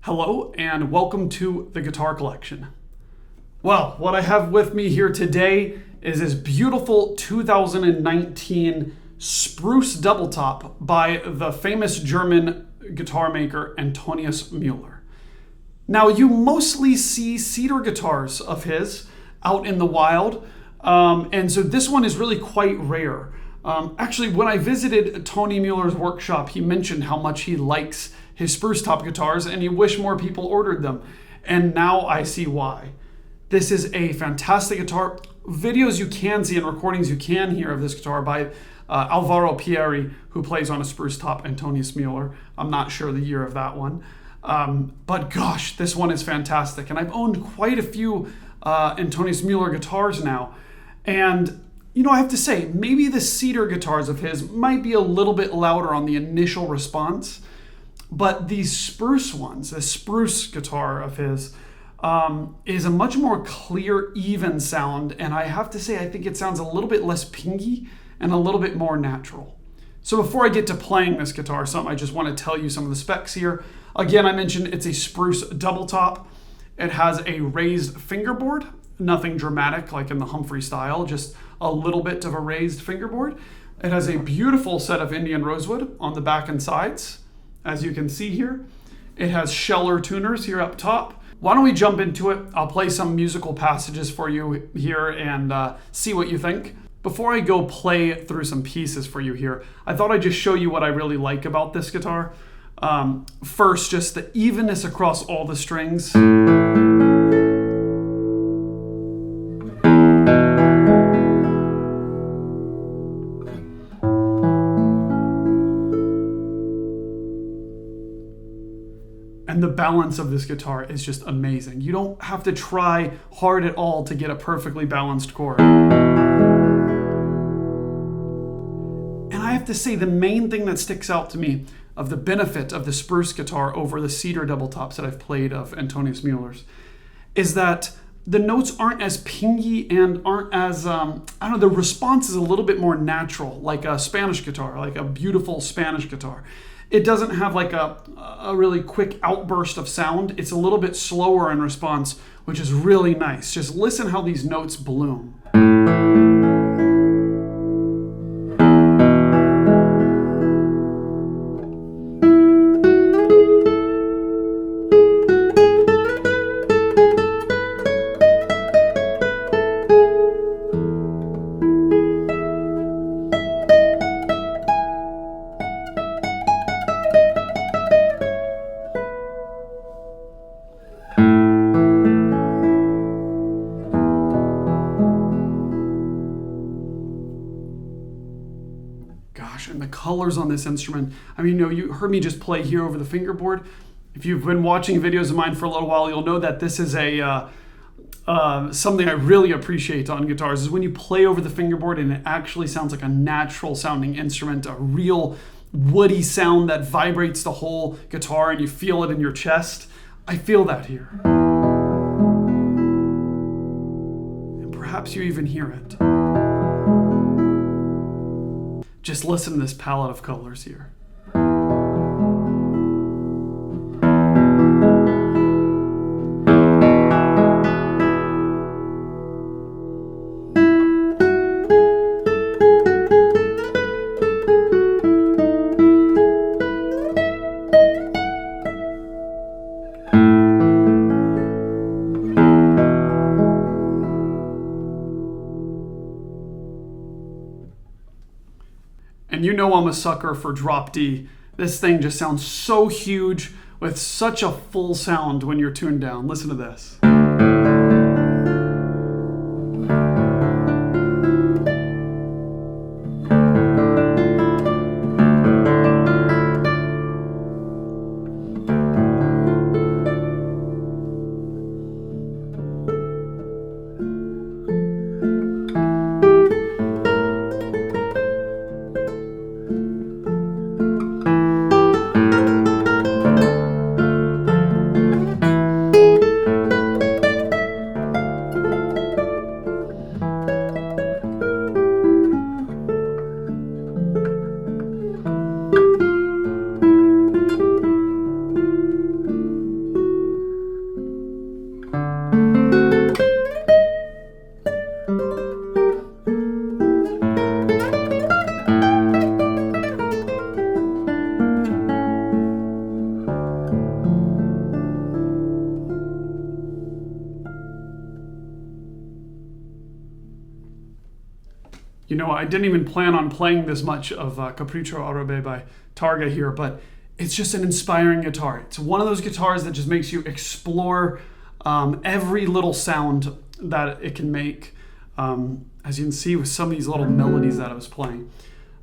Hello and welcome to the Guitar Collection. Well, what I have with me here today is this beautiful 2019 Spruce Doubletop by the famous German guitar maker Antonius Müller. Now, you mostly see cedar guitars of his out in the wild, and so this one is really quite rare. Actually, when I visited Tony Müller's workshop, he mentioned how much he likes his spruce top guitars and he wished more people ordered them. And now I see why. This is a fantastic guitar. Videos you can see and recordings you can hear of this guitar by Alvaro Pierri, who plays on a spruce top Antonius Müller. I'm not sure the year of that one. But gosh, this one is fantastic. And I've owned quite a few Antonius Müller guitars now. And you know, I have to say, maybe the cedar guitars of his might be a little bit louder on the initial response, but these spruce ones, the spruce guitar of his, is a much more clear, even sound, and I have to say, I think it sounds a little bit less pingy and a little bit more natural. So before I get to playing this guitar, I just want to tell you some of the specs here. Again, I mentioned it's a Spruce Doubletop. It has a raised fingerboard, nothing dramatic like in the Humphrey style, just a little bit of a raised fingerboard. It has a beautiful set of Indian rosewood on the back and sides, as you can see here. It has Scheller tuners here up top. Why don't we jump into it? I'll play some musical passages for you here and see what you think. Before I go play through some pieces for you here, I thought I'd just show you what I really like about this guitar. First, just the evenness across all the strings. And the balance of this guitar is just amazing. You don't have to try hard at all to get a perfectly balanced chord. And I have to say, the main thing that sticks out to me of the benefit of the spruce guitar over the cedar doubletops that I've played of Antonius Müller's is that the notes aren't as pingy and aren't as, the response is a little bit more natural, like a Spanish guitar, like a beautiful Spanish guitar. It doesn't have like a really quick outburst of sound. It's a little bit slower in response, which is really nice. Just listen how these notes bloom. And the colors on this instrument. I mean, you heard me just play here over the fingerboard. If you've been watching videos of mine for a little while, you'll know that this is something I really appreciate on guitars, is when you play over the fingerboard and it actually sounds like a natural sounding instrument, a real woody sound that vibrates the whole guitar and you feel it in your chest. I feel that here. And perhaps you even hear it. Just listen to this palette of colors here. And you know I'm a sucker for drop D. This thing just sounds so huge with such a full sound when you're tuned down. Listen to this. I didn't even plan on playing this much of Capricho Arabe by Tarrega here, but it's just an inspiring guitar. It's one of those guitars that just makes you explore every little sound that it can make, as you can see with some of these little melodies that I was playing.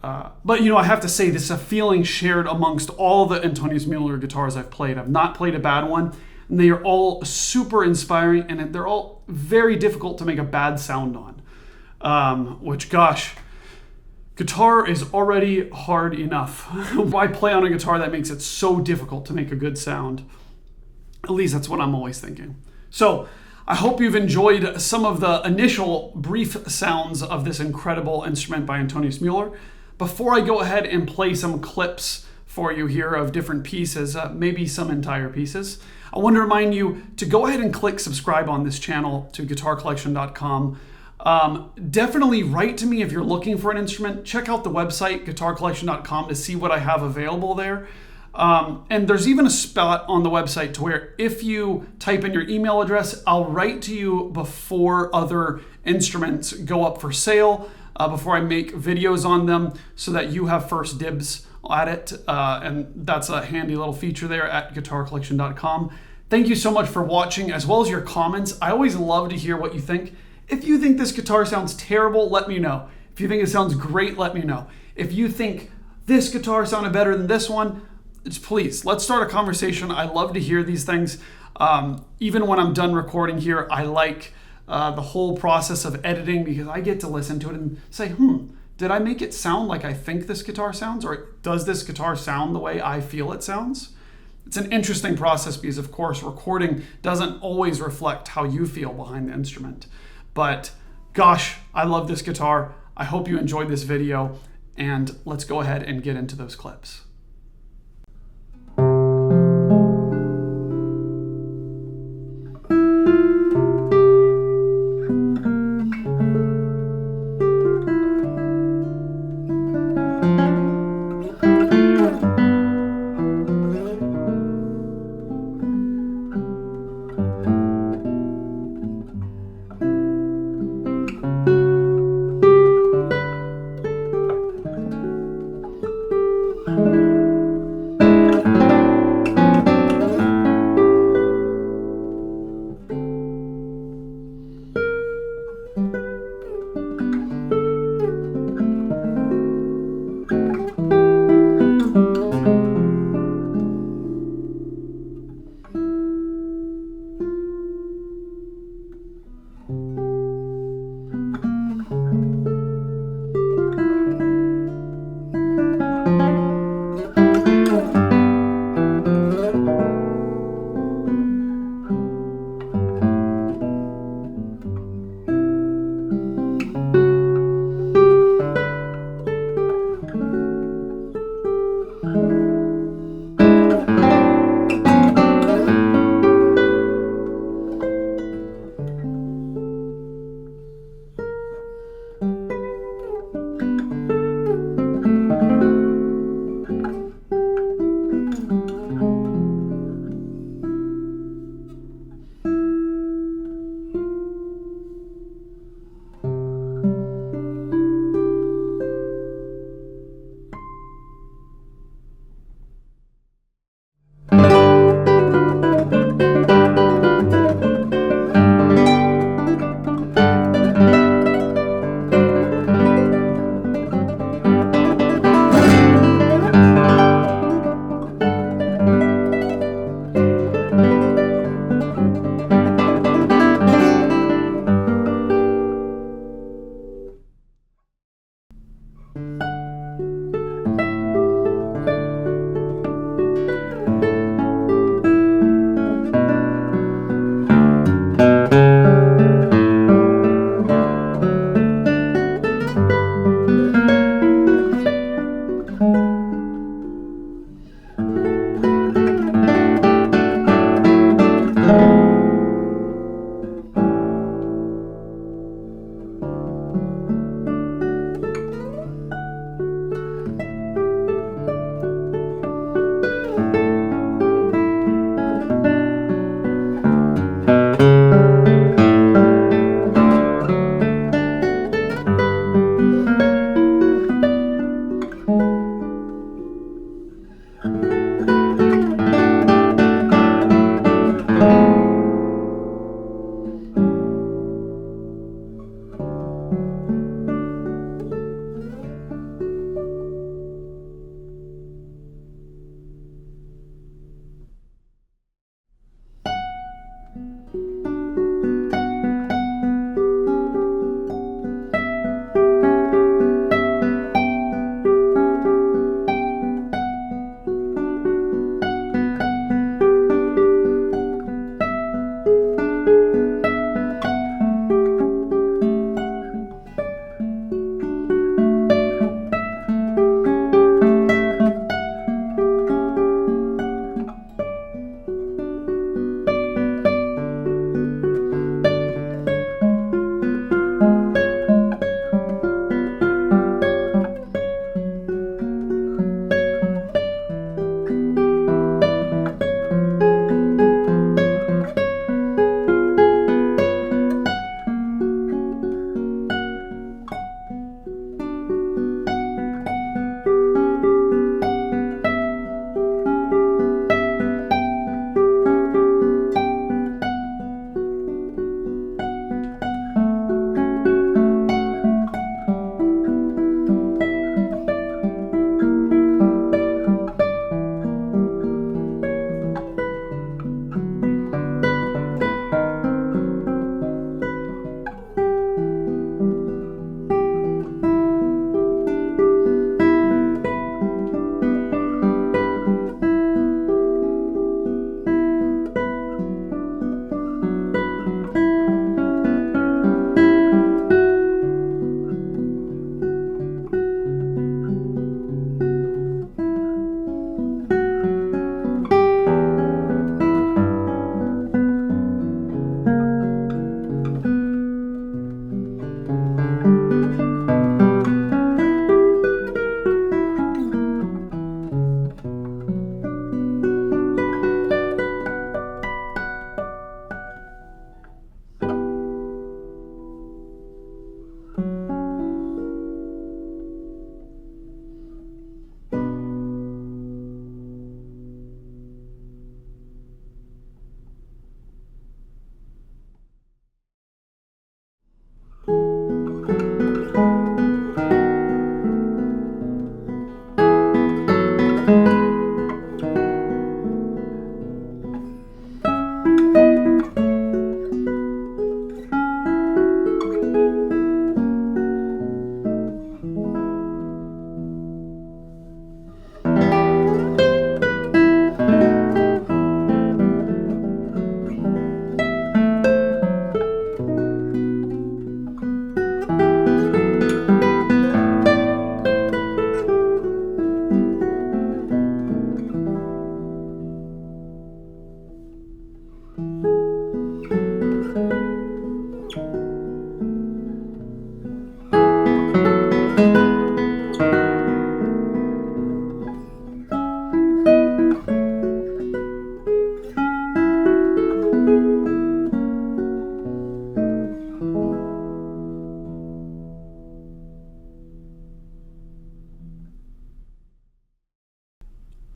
But I have to say, this is a feeling shared amongst all the Antonius Müller guitars I've played. I've not played a bad one, and they are all super inspiring, and they're all very difficult to make a bad sound on. Which, gosh, guitar is already hard enough. Why play on a guitar that makes it so difficult to make a good sound? At least that's what I'm always thinking. So I hope you've enjoyed some of the initial brief sounds of this incredible instrument by Antonius Müller. Before I go ahead and play some clips for you here of different pieces, maybe some entire pieces, I want to remind you to go ahead and click subscribe on this channel to guitarcollection.com. Definitely write to me if you're looking for an instrument. Check out the website, guitarcollection.com, to see what I have available there. And there's even a spot on the website to where if you type in your email address, I'll write to you before other instruments go up for sale, before I make videos on them, so that you have first dibs at it. And that's a handy little feature there at guitarcollection.com. Thank you so much for watching, as well as your comments. I always love to hear what you think. If you think this guitar sounds terrible, let me know. If you think it sounds great, let me know. If you think this guitar sounded better than this one, please, let's start a conversation. I love to hear these things. Even when I'm done recording here, I like the whole process of editing, because I get to listen to it and say, did I make it sound like I think this guitar sounds? Or does this guitar sound the way I feel it sounds? It's an interesting process because, of course, recording doesn't always reflect how you feel behind the instrument. But gosh, I love this guitar. I hope you enjoyed this video, and let's go ahead and get into those clips.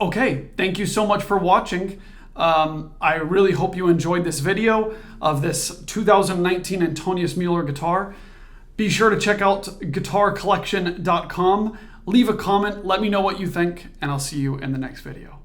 Okay, thank you so much for watching. I really hope you enjoyed this video of this 2019 Antonius Müller guitar. Be sure to check out guitarcollection.com. Leave a comment, let me know what you think, and I'll see you in the next video.